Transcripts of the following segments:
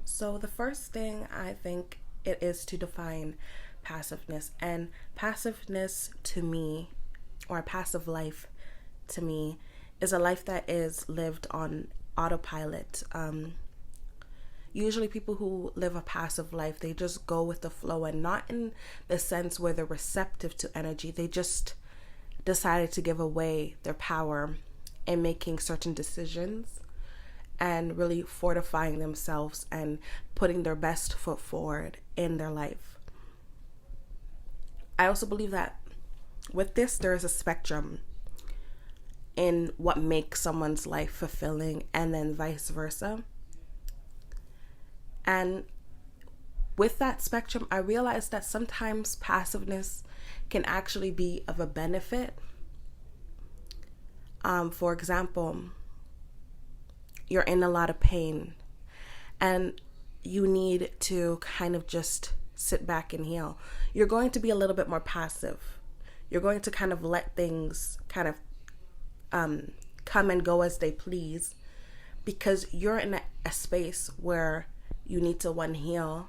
So, the first thing I think it is to define passiveness. And passiveness to me, or a passive life to me, is a life that is lived on autopilot. Usually, people who live a passive life, they just go with the flow, and not in the sense where they're receptive to energy. They just decided to give away their power in making certain decisions and really fortifying themselves and putting their best foot forward in their life. I also believe that with this, there is a spectrum in what makes someone's life fulfilling, and then vice versa. And with that spectrum, I realized that sometimes passiveness can actually be of a benefit. For example, you're in a lot of pain and you need to kind of just sit back and heal. You're going to be a little bit more passive. You're going to kind of let things kind of come and go as they please, because you're in a space where you need to heal,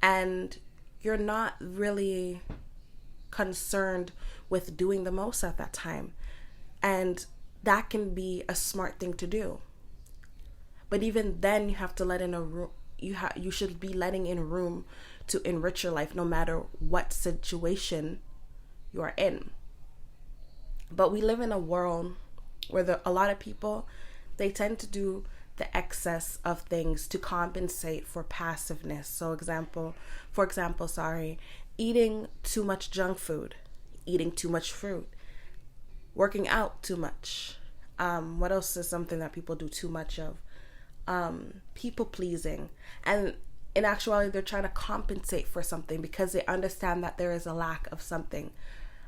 and you're not really concerned with doing the most at that time. And that can be a smart thing to do. But even then, you have to let in a room. You should be letting in room to enrich your life, no matter what situation you are in. But we live in a world where a lot of people, they tend to do the excess of things to compensate for passiveness. So for example, eating too much junk food, eating too much fruit, working out too much. What else is something that people do too much of? People pleasing. And in actuality, they're trying to compensate for something because they understand that there is a lack of something,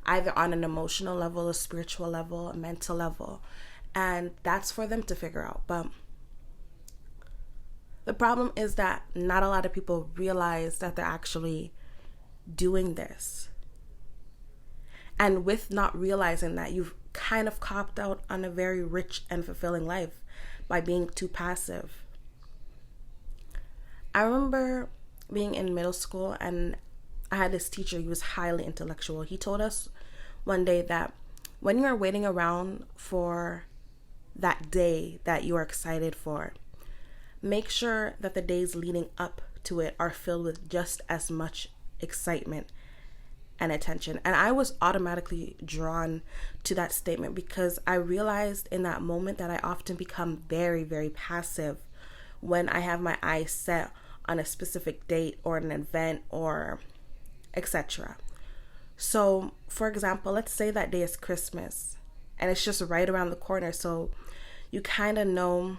either on an emotional level, a spiritual level, a mental level. And that's for them to figure out. But the problem is that not a lot of people realize that they're actually doing this. And with not realizing that, you've kind of copped out on a very rich and fulfilling life by being too passive. I remember being in middle school, and I had this teacher. He was highly intellectual. He told us one day that when you are waiting around for that day that you are excited for, make sure that the days leading up to it are filled with just as much excitement and attention. And I was automatically drawn to that statement because I realized in that moment that I often become very, very passive when I have my eyes set on a specific date or an event or etc. So, for example, let's say that day is Christmas and it's just right around the corner. So you kind of know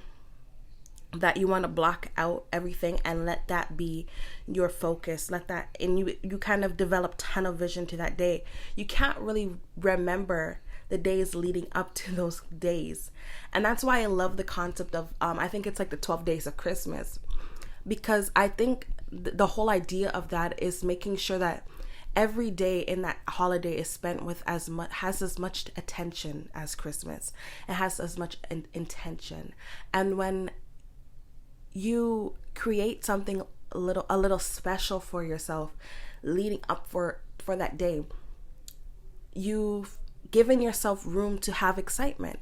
that you want to block out everything and let that be your focus. And you kind of develop tunnel vision to that day. You can't really remember the days leading up to those days. And that's why I love the concept of, I think it's like the 12 days of Christmas, because I think the whole idea of that is making sure that every day in that holiday is spent with has as much attention as Christmas. It has as much intention. And when you create something a little special for yourself leading up for that day, you've given yourself room to have excitement.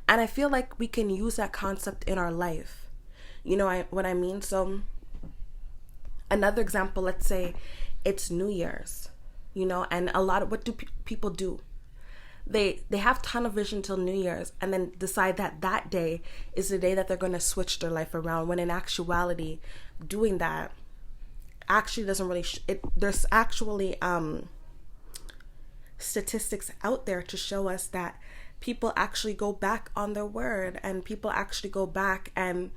And I feel like we can use that concept in our life. You know what I mean? So another example, let's say it's New Year's, and a lot of what do people do? They have tunnel vision till New Year's and then decide that day is the day that they're going to switch their life around, when in actuality doing that actually doesn't really there's actually statistics out there to show us that people actually go back on their word, and people actually go back and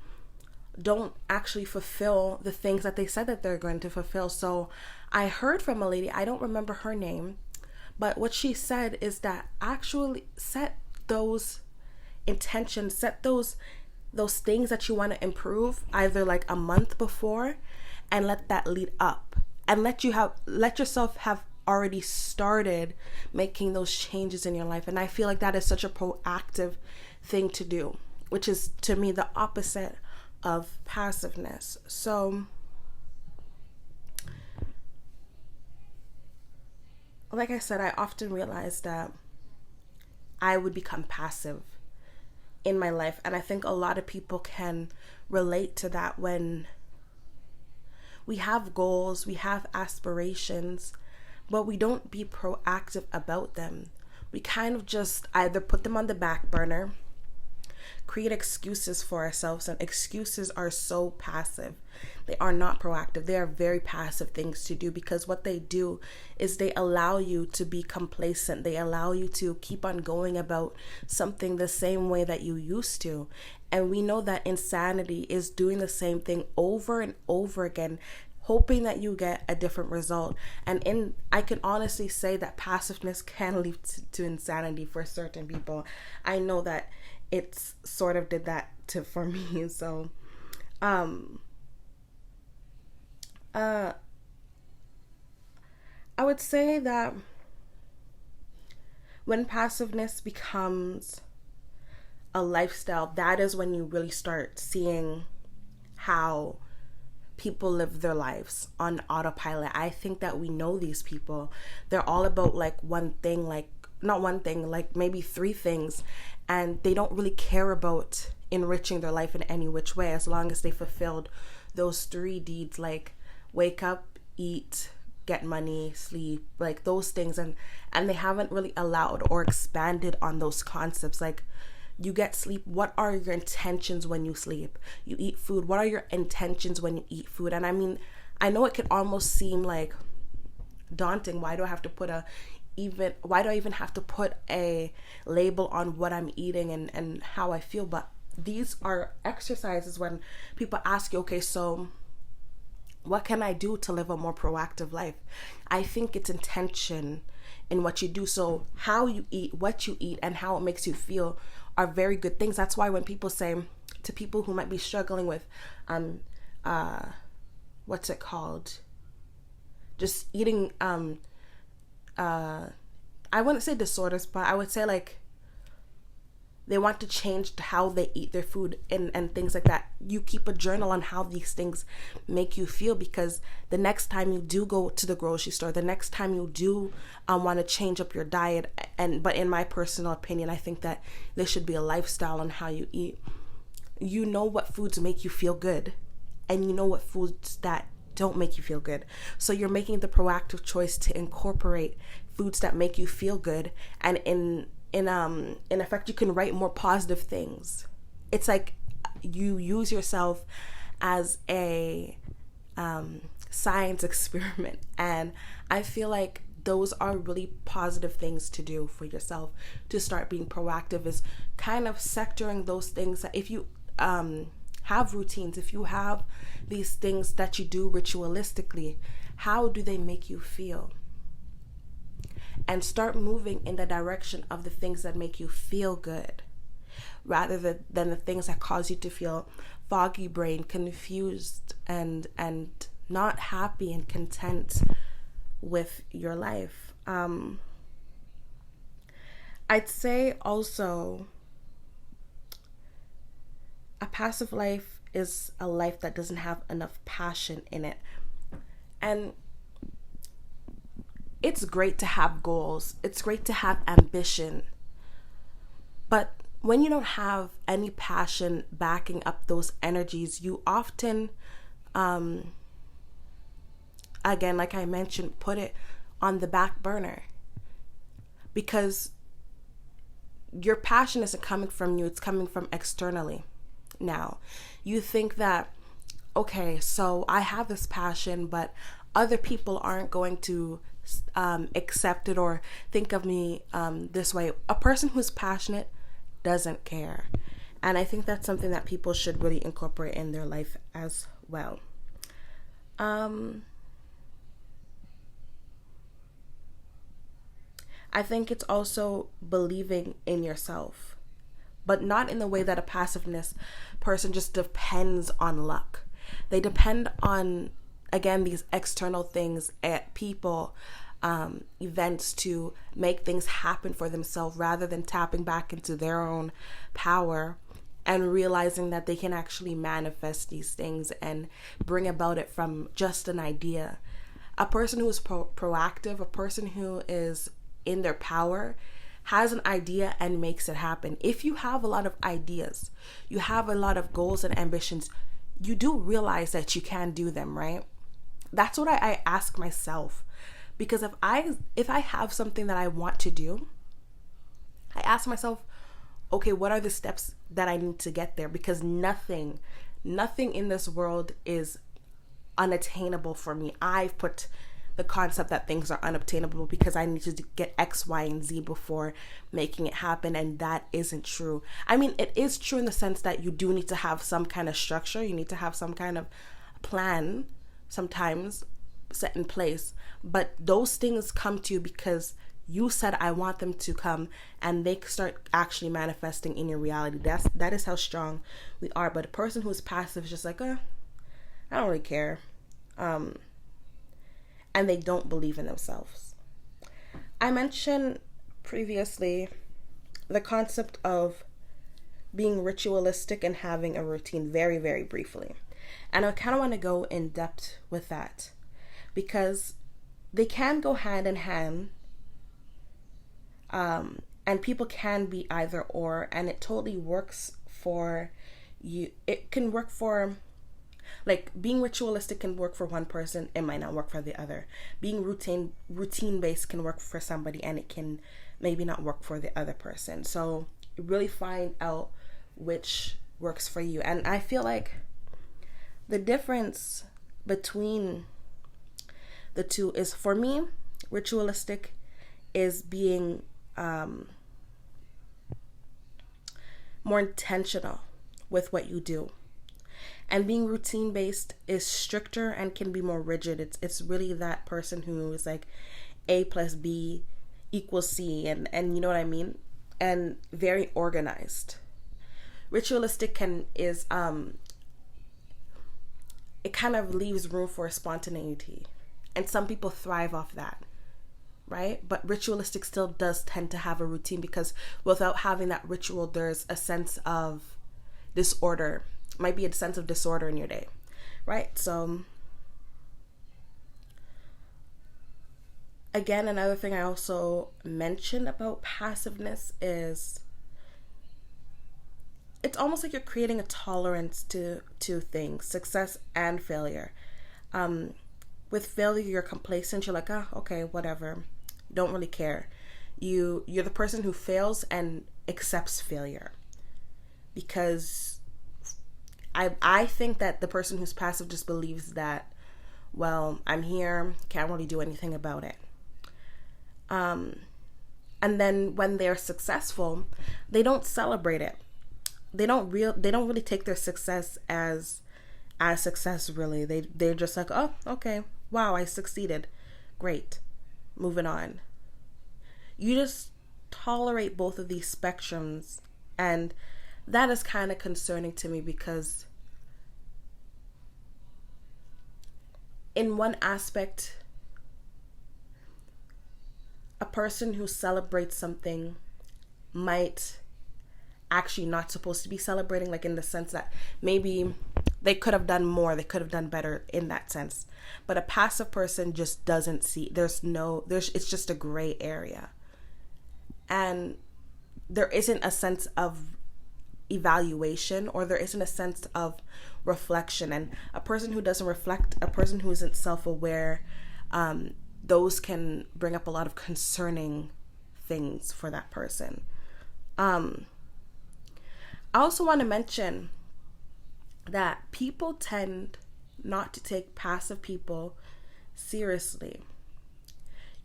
don't actually fulfill the things that they said that they're going to fulfill. So I heard from a lady, I don't remember her name, but what she said is that actually set those intentions, set those things that you want to improve either like a month before, and let that lead up, and let yourself have already started making those changes in your life. And I feel like that is such a proactive thing to do, which is to me the opposite of passiveness. So, like I said, I often realize that I would become passive in my life. And I think a lot of people can relate to that when we have goals, we have aspirations, but we don't be proactive about them. We kind of just either put them on the back burner, create excuses for ourselves, and excuses are so passive. They are not proactive. They are very passive things to do, because what they do is they allow you to be complacent. They allow you to keep on going about something the same way that you used to. And we know that insanity is doing the same thing over and over again, hoping that you get a different result. And I can honestly say that passiveness can lead to insanity for certain people. I know that it's sort of did that for me. So I would say that when passiveness becomes a lifestyle, that is when you really start seeing how people live their lives on autopilot. I think that we know these people. They're all about like one thing, like not one thing, like maybe three things, and they don't really care about enriching their life in any which way, as long as they fulfilled those three deeds, like wake up, eat, get money, sleep, like those things. And they haven't really allowed or expanded on those concepts. Like, you get sleep, what are your intentions when you sleep? You eat food, what are your intentions when you eat food? And I mean, I know it can almost seem like daunting. Why do I even have to put a label on what I'm eating and how I feel? But these are exercises when people ask you, okay, so what can I do to live a more proactive life? I think it's intention in what you do. So how you eat, what you eat, and how it makes you feel are very good things. That's why when people say to people who might be struggling with what's it called? Just eating I wouldn't say disorders, but I would say like they want to change how they eat their food and things like that. You keep a journal on how these things make you feel, because the next time you do go to the grocery store, the next time you do want to change up your diet, but in my personal opinion, I think that there should be a lifestyle on how you eat. You know what foods make you feel good, and you know what foods that don't make you feel good. So you're making the proactive choice to incorporate foods that make you feel good, and in effect, you can write more positive things. It's like you use yourself as a science experiment, and I feel like those are really positive things to do for yourself to start being proactive, is kind of sectoring those things that if you have routines, if you have these things that you do ritualistically, how do they make you feel? And start moving in the direction of the things that make you feel good, rather than the things that cause you to feel foggy brain, confused, and not happy and content with your life. I'd say also a passive life is a life that doesn't have enough passion in it. And it's great to have goals. It's great to have ambition. But when you don't have any passion backing up those energies, you often, again, like I mentioned, put it on the back burner, because your passion isn't coming from you, it's coming from externally. Now, you think that, okay, so I have this passion, but other people aren't going to accept it or think of me this way. A person who's passionate doesn't care. And I think that's something that people should really incorporate in their life as well. I think it's also believing in yourself, but not in the way that a passiveness person just depends on luck. They depend on, again, these external things, at people, events, to make things happen for themselves, rather than tapping back into their own power and realizing that they can actually manifest these things and bring about it from just an idea. A person who is proactive, a person who is in their power, has an idea and makes it happen. If you have a lot of ideas, you have a lot of goals and ambitions, you do realize that you can do them, right? That's what I ask myself. Because if I have something that I want to do, I ask myself, okay, what are the steps that I need to get there? Because nothing in this world is unattainable for me. I've put the concept that things are unobtainable because I need to get X, Y, and Z before making it happen, and that isn't true. I mean, it is true in the sense that you do need to have some kind of structure. You need to have some kind of plan sometimes set in place, but those things come to you because you said I want them to come, and they start actually manifesting in your reality. That is how strong we are. But a person who is passive is just like, I don't really care. And they don't believe in themselves. I mentioned previously the concept of being ritualistic and having a routine very, very briefly. And I kind of want to go in depth with that because they can go hand in hand. And people can be either or, and it totally works for you. It can work for, like, being ritualistic can work for one person, it might not work for the other. Being routine based can work for somebody, and it can maybe not work for the other person. So really find out which works for you. And I feel like the difference between the two is, for me, ritualistic is being more intentional with what you do. And being routine based is stricter and can be more rigid. It's really that person who is like A plus B equals C, and you know what I mean? And very organized. Ritualistic is it kind of leaves room for spontaneity. And some people thrive off that, right? But ritualistic still does tend to have a routine, because without having that ritual, there's a sense of disorder. Might be a sense of disorder in your day, right? So again, another thing I also mentioned about passiveness is it's almost like you're creating a tolerance to things, success and failure. With failure, you're complacent. You're like, okay, whatever. Don't really care. You're the person who fails and accepts failure, because I think that the person who's passive just believes that, well, I'm here, can't really do anything about it. And then when they're successful, they don't celebrate it. They don't really take their success as success, really. They're just like, oh, okay, wow, I succeeded, great, moving on. You just tolerate both of these spectrums, and that is kind of concerning to me, because in one aspect, a person who celebrates something might actually not supposed to be celebrating, like in the sense that maybe they could have done more, they could have done better in that sense. But a passive person just doesn't see, it's just a gray area. And there isn't a sense of evaluation, or there isn't a sense of reflection. And a person who doesn't reflect, a person who isn't self-aware, those can bring up a lot of concerning things for that person. I also want to mention that people tend not to take passive people seriously.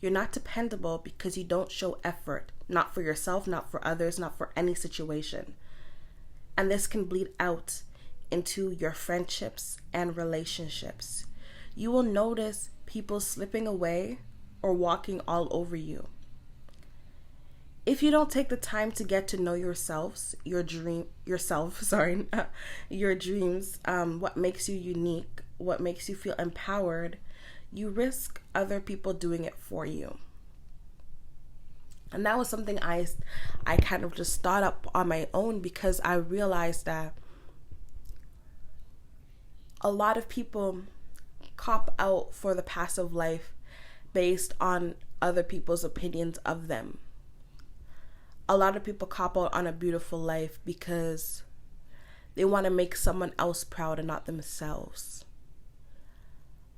You're not dependable because you don't show effort, not for yourself, not for others, not for any situation. And this can bleed out into your friendships and relationships. You will notice people slipping away or walking all over you. If you don't take the time to get to know your dreams, what makes you unique, what makes you feel empowered, you risk other people doing it for you. And that was something I kind of just thought up on my own, because I realized that a lot of people cop out for the passive life based on other people's opinions of them. A lot of people cop out on a beautiful life because they want to make someone else proud and not themselves.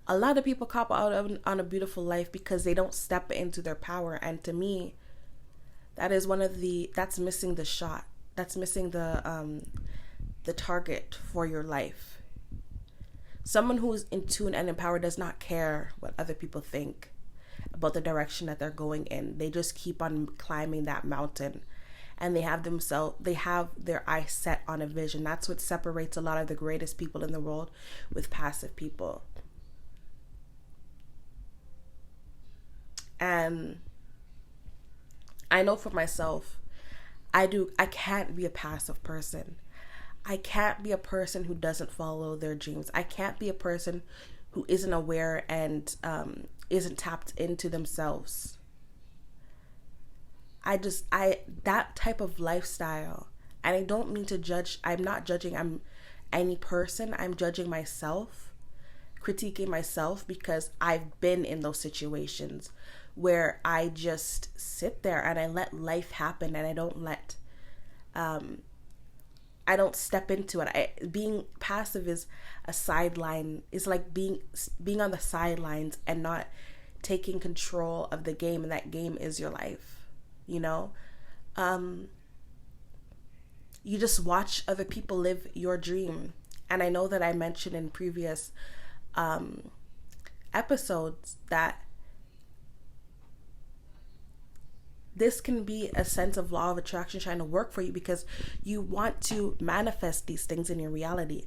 A lot of people cop out on a beautiful life because they don't step into their power. And to me, that's missing the shot. That's missing the target for your life. Someone who is in tune and empowered does not care what other people think about the direction that they're going in. They just keep on climbing that mountain, and they have their eyes set on a vision. That's what separates a lot of the greatest people in the world with passive people. And I know for myself, I can't be a passive person. I can't be a person who doesn't follow their dreams. I can't be a person who isn't aware and isn't tapped into themselves. That type of lifestyle, and I don't mean to judge. I'm not judging any person. I'm judging myself, critiquing myself, because I've been in those situations where I just sit there and I let life happen, and I don't step into it. Being passive is a sideline. It's like being on the sidelines and not taking control of the game, and that game is your life. You know, you just watch other people live your dream. And I know that I mentioned in previous episodes that this can be a sense of law of attraction trying to work for you, because you want to manifest these things in your reality.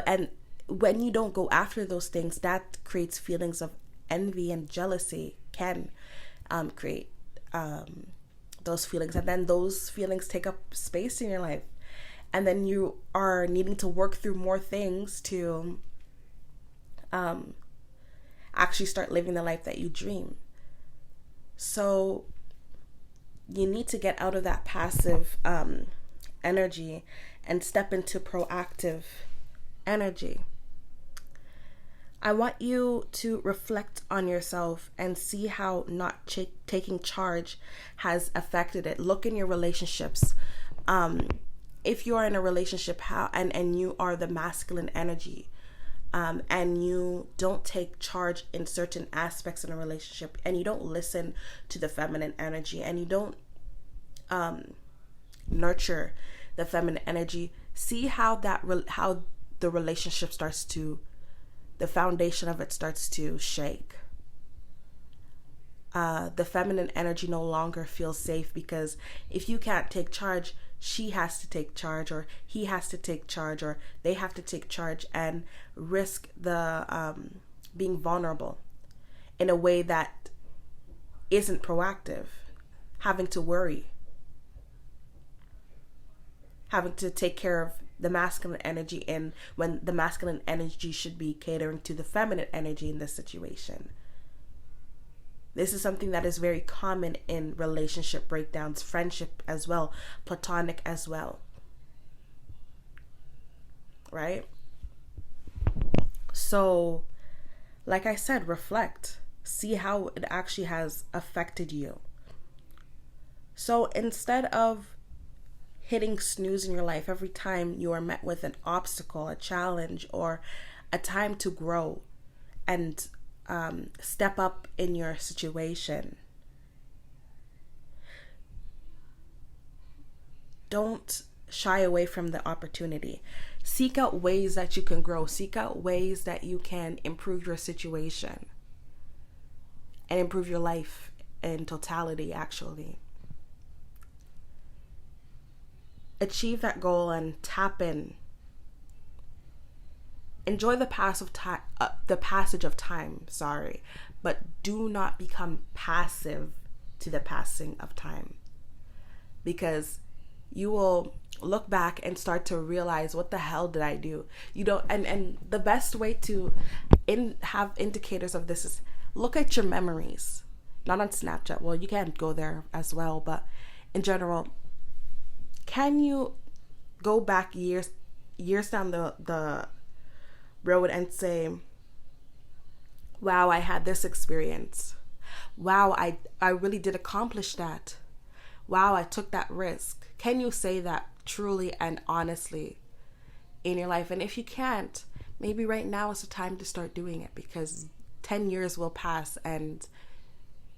And when you don't go after those things, that creates feelings of envy and jealousy, can create those feelings, and then those feelings take up space in your life, and then you are needing to work through more things to actually start living the life that you dream. So you need to get out of that passive energy and step into proactive energy. I want you to reflect on yourself and see how not taking charge has affected it. Look in your relationships. If you are in a relationship, and you are the masculine energy, and you don't take charge in certain aspects in a relationship, and you don't listen to the feminine energy, and you don't nurture the feminine energy, see how how the relationship the foundation of it starts to shake. The feminine energy no longer feels safe, because if you can't take charge, she has to take charge, or he has to take charge, or they have to take charge and risk the being vulnerable in a way that isn't proactive, having to worry, having to take care of the masculine energy, and when the masculine energy should be catering to the feminine energy in this situation. This is something that is very common in relationship breakdowns, friendship as well, platonic as well. Right? So, like I said, reflect. See how it actually has affected you. So instead of hitting snooze in your life every time you are met with an obstacle, a challenge, or a time to grow and step up in your situation, don't shy away from the opportunity. Seek out ways that you can grow. Seek out ways that you can improve your situation and improve your life in totality, actually. Achieve that goal and tap in. Enjoy the passage of time, but do not become passive to the passing of time, because you will look back and start to realize, what the hell did I do? And the best way to have indicators of this is look at your memories. not on Snapchat. Well, you can't go there as well, but in general, can you go back years down the road and say, wow, I had this experience. Wow, I really did accomplish that. Wow, I took that risk. Can you say that truly and honestly in your life? And if you can't, maybe right now is the time to start doing it, because 10 years will pass, and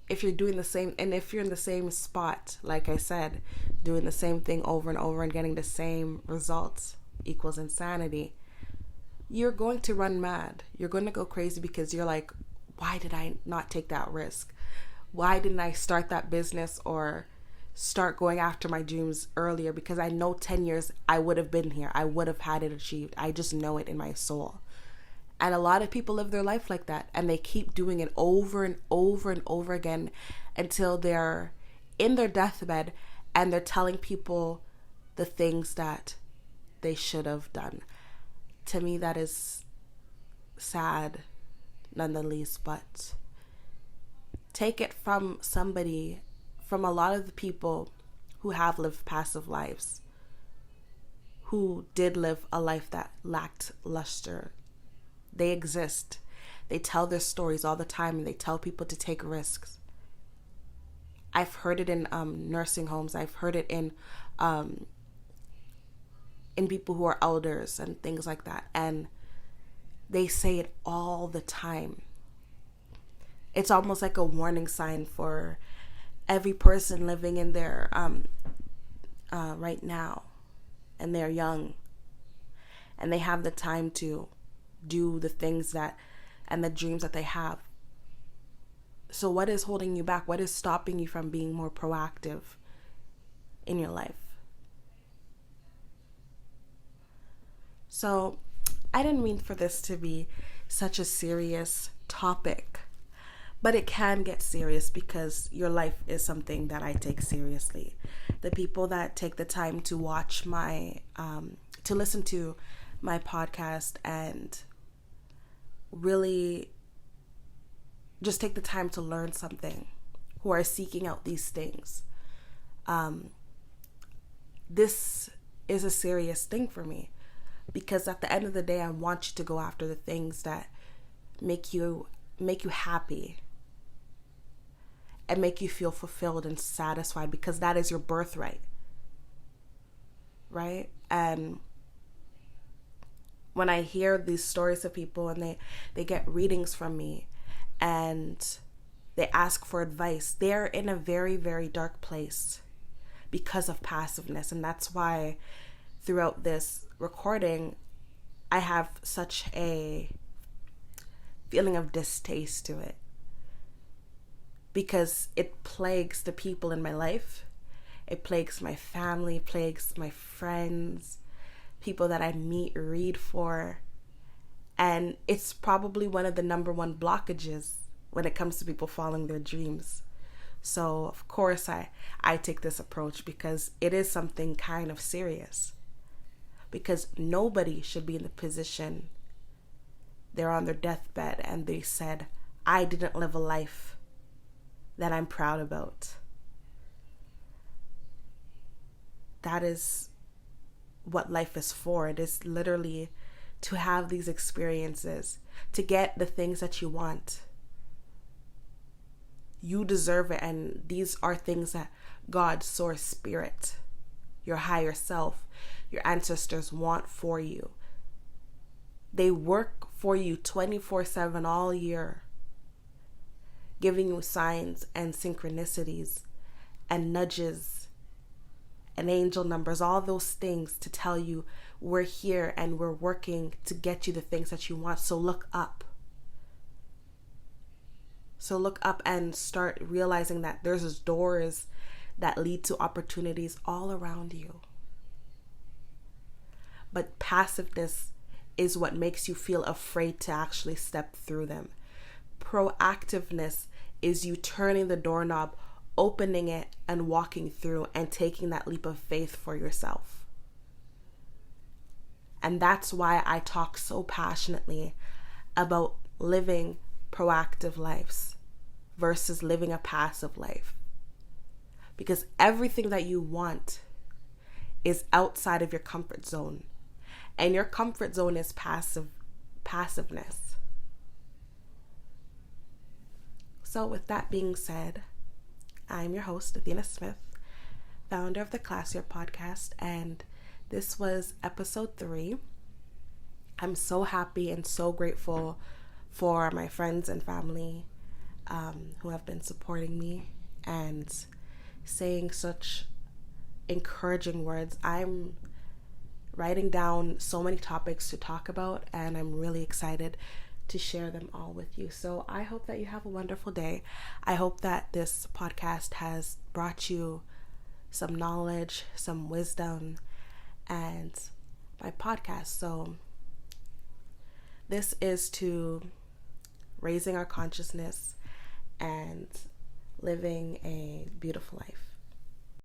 if you're doing the same, and if you're in the same spot, like I said, doing the same thing over and over and getting the same results equals insanity, you're going to run mad. You're going to go crazy, because you're like, why did I not take that risk? Why didn't I start that business or start going after my dreams earlier? Because I know 10 years I would have been here. I would have had it achieved. I just know it in my soul. And a lot of people live their life like that, and they keep doing it over and over and over again until they're in their deathbed and they're telling people the things that they should have done. To me, that is sad, none the least, but take it from somebody, from a lot of the people who have lived passive lives, who did live a life that lacked luster. They exist. They tell their stories all the time, and they tell people to take risks. I've heard it in nursing homes. I've heard it in people who are elders and things like that. And they say it all the time. It's almost like a warning sign for every person living in their right now, and they're young, and they have the time to do the things that and the dreams that they have. So what is holding you back? What is stopping you from being more proactive in your life? So I didn't mean for this to be such a serious topic, but it can get serious, because your life is something that I take seriously. The people that take the time to watch to listen to my podcast and really just take the time to learn something, who are seeking out these things. This is a serious thing for me, because at the end of the day, I want you to go after the things that make you happy and make you feel fulfilled and satisfied, because that is your birthright, right? And when I hear these stories of people and they get readings from me and they ask for advice, they're in a very, very dark place because of passiveness. And that's why throughout this recording, I have such a feeling of distaste to it, because it plagues the people in my life. It plagues my family, plagues my friends, people that I meet, read for. And it's probably one of the number one blockages when it comes to people following their dreams. So of course I take this approach, because it is something kind of serious. Because nobody should be in the position they're on their deathbed and they said, I didn't live a life that I'm proud about. That is what life is for. It is literally to have these experiences, to get the things that you want. You deserve it, and these are things that God, source, spirit, your higher self, your ancestors want for you. They work for you 24/7 all year, giving you signs and synchronicities and nudges and angel numbers, all those things to tell you we're here and we're working to get you the things that you want. So look up. So look up and start realizing that there's doors that lead to opportunities all around you. But passiveness is what makes you feel afraid to actually step through them. Proactiveness is you turning the doorknob, opening it, and walking through and taking that leap of faith for yourself. And that's why I talk so passionately about living proactive lives. versus living a passive life. Because everything that you want is outside of your comfort zone. And your comfort zone is passiveness. So with that being said, I'm your host, Athena Smith, founder of the Classier podcast, and this was episode 3. I'm so happy and so grateful for my friends and family who have been supporting me and saying such encouraging words. I'm writing down so many topics to talk about, and I'm really excited to share them all with you. So I hope that you have a wonderful day. I hope that this podcast has brought you some knowledge, some wisdom, and my podcast. So this is to raising our consciousness and living a beautiful life.